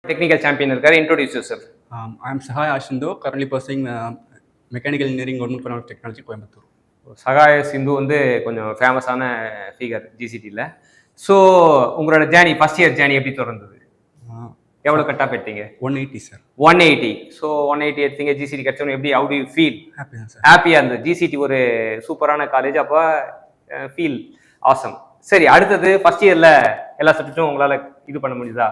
technical champion இருக்காரு. Introduce yourself. I am Sahaya Ashindo, currently pursuing Mechanical Engineering Government College of Technology, Coimbatore. சகாய சிந்து வந்து கொஞ்சம் ஃபேமஸான figure ஜிசிடியில். So உங்களோட journey first year journey எப்படி தொடர்ந்தது? எவ்வளோ கட் ஆஃப் எடுத்தீங்க? 180 சார். 180. ஸோ 180 எடுத்தீங்க, ஜிசிடி கிடைச்சோன்னு எப்படி how to you feel? Happy தான் சார். ஹாப்பியாக இருந்தது. ஜிசிடி ஒரு சூப்பரான காலேஜ், அப்போ ஃபீல் ஆசம். சரி, அடுத்தது ஃபர்ஸ்ட் இயரில் எல்லா சப்ஜெக்ட்டும் உங்களால் இது பண்ண முடியுதா?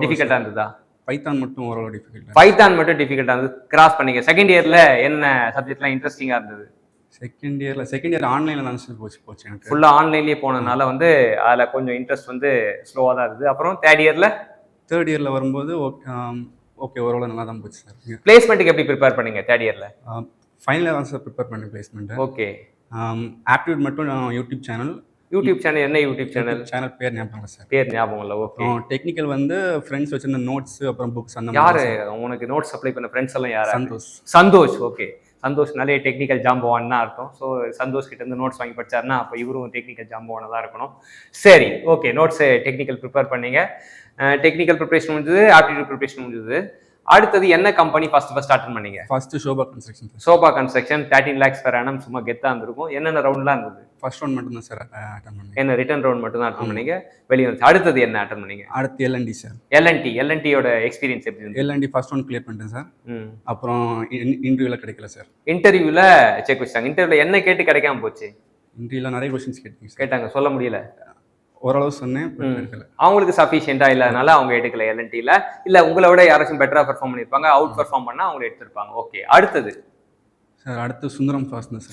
டிஃபிகல்ட்டாக இருந்ததா? பைத்தான் மட்டும் ஓரளவு டிஃபிகல்ட். பைத்தான் மட்டும் டிஃபிகல்ட்டாக இருந்தது, கிராஸ் பண்ணீங்க. செகண்ட் இயரில் என்ன சப்ஜெக்ட்லாம் இன்ட்ரெஸ்டிங்காக இருந்தது? செகண்ட் இயர் ஆன்லைனில் தான் சார் போச்சு எனக்கு. ஃபுல்லாக ஆன்லைன்லேயே போனதுனால வந்து அதில் கொஞ்சம் இன்ட்ரெஸ்ட் வந்து ஸ்லோவாக தான் இருக்குது. அப்புறம் தேர்ட் இயரில் வரும்போது ஓகே ஓரளவு நல்லா தான் போச்சு சார். பிளேஸ்மெண்ட்டுக்கு எப்படி ப்ரிப்பேர் பண்ணீங்க தேர்ட் இயரில்? ஃபைனலாக தான் சார் ப்ரிப்பேர் பண்ணி பிளேஸ்மெண்ட். ஓகே. ஆப்டிடியூட் மட்டும் யூடியூப் சேனல். என்ன யூடியூப் சேனல் பேர் ஞாபகம் இல்லை சார். பேர் ஞாபகம் இல்லை. ஓகே. டெக்னிக்கல் வந்து ஃப்ரெண்ட்ஸ் வச்சிருந்த நோட்ஸ் அப்புறம் புக்ஸ் அந்த யாரு உனக்கு நோட்ஸ் சப்ளை பண்ண ஃப்ரெண்ட்ஸ் எல்லாம் யார்? சந்தோஷ். ஓகே. சந்தோஷ் நிறைய டெக்னிக்கல் ஜாம்பவான் தான் அர்த்தம். ஸோ சந்தோஷ் கிட்ட இருந்து நோட்ஸ் வாங்கி படிச்சாருன்னா அப்போ இவரும் டெக்னிக்கல் ஜாம்பவானாக தான் இருக்கணும். சரி, ஓகே. நோட்ஸ் டெக்னிக்கல் ப்ரிப்பேர் பண்ணீங்க. டெக்னிக்கல் ப்ரிப்பரேஷன் முடிஞ்சது, ஆப்டிடியூட் ப்ரிப்பரேஷன் முடிஞ்சது. அடுத்தது என்ன கம்பெனி ஃபர்ஸ்ட் அட்டன் பண்ணீங்க? First Sobha construction. Sobha construction 13 lakhs per annum, சும்மா கெத்தா இருந்திருக்கும். என்னென்ன ரவுண்ட்லாம் இருந்தது? ஃபர்ஸ்ட் ரவுண்ட் மட்டும் தான் சார் அட்டன் பண்ணீங்க. என்ன ரிட்டர்ன் ரவுண்ட் மட்டும் தான் அட்டன் பண்ணீங்க, வெளியே வந்து. அடுத்தது என்ன அட்டன் பண்ணீங்க? அடுத்து எல்என்டி சார். எல்என்டியோட எக்ஸ்பீரியன்ஸ் எப்படி இருந்தது? எல்என்டி ஃபர்ஸ்ட் ரவுண்ட் கிளியர் பண்ணிட்டேன் சார். அப்புறம் இன்டர்வியூல கிடைக்கல சார். இன்டர்வியூல செக் வச்சாங்க. இன்டர்வியூல என்ன கேட்டு கிடைக்காம போச்சு? இன்டர்வியூல நிறைய क्वेश्चंस கேட்டாங்க, சொல்ல முடியல. ஓரளவு சொன்னேன். அவங்களுக்கு சஃபிஷியண்டா இல்லாதனால அவங்க எடுக்கல எல்என்டில. இல்ல உங்களை விட யாராச்சும் பெட்டரா பெர்ஃபார்ம் பண்ணிருப்பாங்க, அவுட் பெர்ஃபார்ம் பண்ணா அவங்க எடுத்திருப்பாங்க. ஓகே. அடுத்தது சார், அடுத்து சுந்தரம் ஃபாஸ்ட்னஸ்.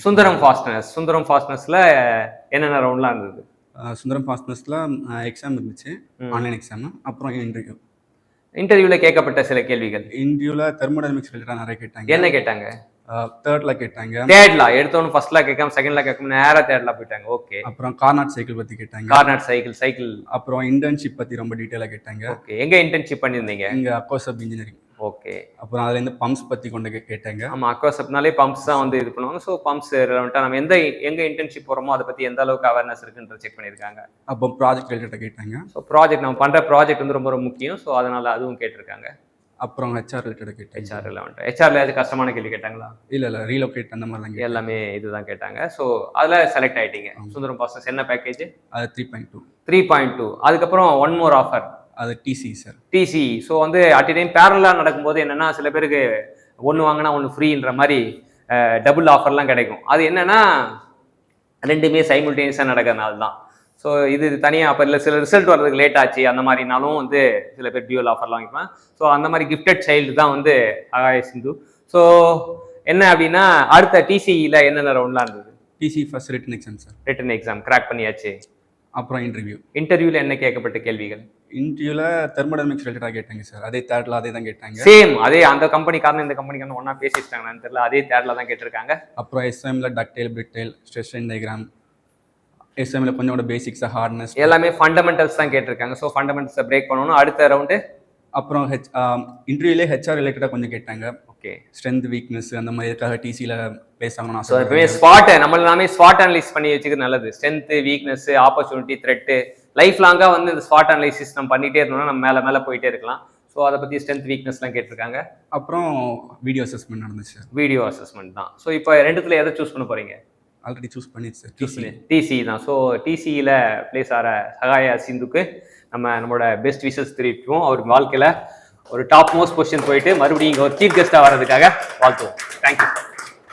சுந்தரம் ஃபாஸ்ட்னஸ்ல என்னென்ன ரவுண்ட்லாம் இருந்தது? சுந்தரம் ஃபாஸ்ட்னஸ்ல எக்ஸாம் இருந்துச்சு, ஆன்லைன் எக்ஸாம். அப்புறம் இன்டர்வியூல கேட்கப்பட்ட சில கேள்விகள். இன்டர்வியூல தெர்மோடைனமிக்ஸ் ரிலேட்டடா நிறைய கேட்டாங்க. என்ன கேட்டாங்க? தேர்ட்ல கேட்டாங்க. தேர்ட்ல எடுத்தோன்னு ஃபர்ஸ்ட்ல கேட்காம செகண்ட்ல கேட்காம நேரா தேர்ட்ல போயிட்டாங்க. ஓகே. அப்புறம் கார்னாட் சைக்கிள் பத்தி கேட்டாங்க. Carnot cycle. அப்புறம் இன்டர்ன்ஷிப் பத்தி ரொம்ப டீடைலா கேட்டாங்க. ஓகே. எங்க இன்டர்ன்ஷிப் பண்ணிருந்தீங்க? இங்க அக்வாசப் இன்ஜினியரிங். ஓகே. அப்புறம் அதுல இருந்து பம்ப்ஸ் பத்தி கொண்டு கேட்டாங்க. ஆமா, அக்வாசப்னாலே பம்ப்ஸ் தான் வந்து இது பண்ணுவாங்க. ஸோ பம்ப்ஸ் ரெலவெண்டா நம்ம எங்க இன்டர்ன்ஷிப் போறோமோ அதை பத்தி எந்த அளவுக்கு அவேர்னஸ் இருக்குன்றத செக் பண்ணிருக்காங்க. அப்போ ப்ராஜெக்ட் ரிலேட்டடா கேட்டாங்க. ஸோ ப்ராஜெக்ட் நம்ம பண்ற ப்ராஜெக்ட் வந்து ரொம்ப முக்கியம். ஸோ அதனால அதுவும் கேட்டிருக்காங்க. அப்புறம் ஹெச்ஆர் ரிலேட்டடா கேட்டாங்க. ஹெச்ஆர் ரிலவெண்டா. ஹெச்ஆர்ல ஏதாவது கஷ்டமான கேள்வி கேட்டாங்களா? இல்ல ரீலோகேட் அந்த மாதிரிலாம் கேட்டாங்க. எல்லாமே இதுதான் கேட்டாங்க. ஸோ அதுல செலக்ட் ஆயிட்டீங்க. சுந்தரம் ஃபாஸ்ட்னஸ் என்ன பேக்கேஜ்? அது 3.2. 3.2. அதுக்கப்புறம் ஒன் மோர் ஆஃபர், அது டிசி சார். டிசி. ஸோ வந்து அட் டைம் பேரலாக நடக்கும்போது என்னன்னா, சில பேருக்கு ஒன்று வாங்கினா ஒன்று ஃப்ரீன்ற மாதிரி டபுள் ஆஃபர்லாம் கிடைக்கும். அது என்னன்னா ரெண்டுமே சைமல்டேனியஸாக நடக்கிறதுனால தான். ஸோ இது தனியாக அப்போ இல்லை, சில ரிசல்ட் வர்றதுக்கு லேட் ஆச்சு அந்த மாதிரினாலும் வந்து சில பேர் டியூவல் ஆஃபர்லாம் வாங்கிப்பேன். ஸோ அந்த மாதிரி கிஃப்டட் சைல்டு தான் வந்து சகாய சிந்து. ஸோ என்ன அப்படின்னா, அடுத்த டிசியில் என்னென்ன ரவுண்ட்லாம் இருந்தது? TC first written exam sir. Written exam crack பண்ணியாச்சு. அப்புறம் இன்டர்வியூல என்ன கேட்கப்பட்ட கேள்விகள்? இன்டர்வியூல தெர்மோடைனமிக்ஸ் ரிலேட்டடா கேட்டாங்க சார். அதே தேர்ட்ல அதே தான் கேட்டாங்க. சேம் அதே, அந்த கம்பெனிக்காரன் இந்த கம்பெனிக்காரன் ஒண்ணா பேசிட்டாங்கன்னு தெரியல, அதே தேர்ட்ல தான் கேட்டிருக்காங்க. அப்புறம் எஸ்எம்ல டக்டைல், பிரிட்டைல், ஸ்ட்ரெஸ் ஸ்ட்ரெயின் டயக்ராம், எஸ்எம்ல கொஞ்சம் பேசிக்ஸ், ஹார்ட்னஸ், எல்லாமே ஃபண்டமெண்டல்ஸ் தான் கேட்டிருக்காங்க. ஸோ ஃபண்டமெண்டல்ஸை பிரேக் பண்ணணும். அடுத்த ரவுண்டு அப்புறம் இன்டர்வியூலே ஹெச்ஆர் ரிலேட்டடா கொஞ்சம் கேட்டாங்க. ஓகே. ஸ்ட்ரென்த், வீக்னஸ் அந்த மாதிரி எதுக்காக டிசியில் பிளேஸ் ஆகணும். ஸோ எப்பவுமே ஸ்பாட் நம்ம எல்லாமே ஸ்பாட் அனலைஸ் பண்ணி வச்சுக்கிறது நல்லது. Strength, weakness, opportunity, thread, life லாங்காக வந்து இந்த ஸ்பாட் அனலைசிஸ் நம்ம பண்ணிட்டே இருந்தோம்னா நம்ம மேலே போயிட்டே இருக்கலாம். ஸோ அதை பற்றி ஸ்ட்ரென்த், வீக்னஸ்லாம் கேட்டிருக்காங்க. அப்புறம் வீடியோ அசஸ்மெண்ட் நடந்துச்சு. வீடியோ அசஸ்மெண்ட் தான். ஸோ இப்போ ரெண்டுத்துல எதை சூஸ் பண்ண போறீங்க? ஆல்ரெடி சூஸ் பண்ணிடுச்சு. டிசி தான். ஸோ டிசியில் பிளேஸ் ஆகிற சகாய சிந்துக்கு நம்மளோட பெஸ்ட் விஷஸ் தெரிவிப்போம். அவருக்கு வாழ்க்கையில் ஒரு டாப் மோஸ்ட் பொசிஷன் போயிட்டு மறுபடியும் இங்கே ஒரு சீஃப் கெஸ்ட்டாக வர்றதுக்காக வாழ்த்துவோம். தேங்க்யூ.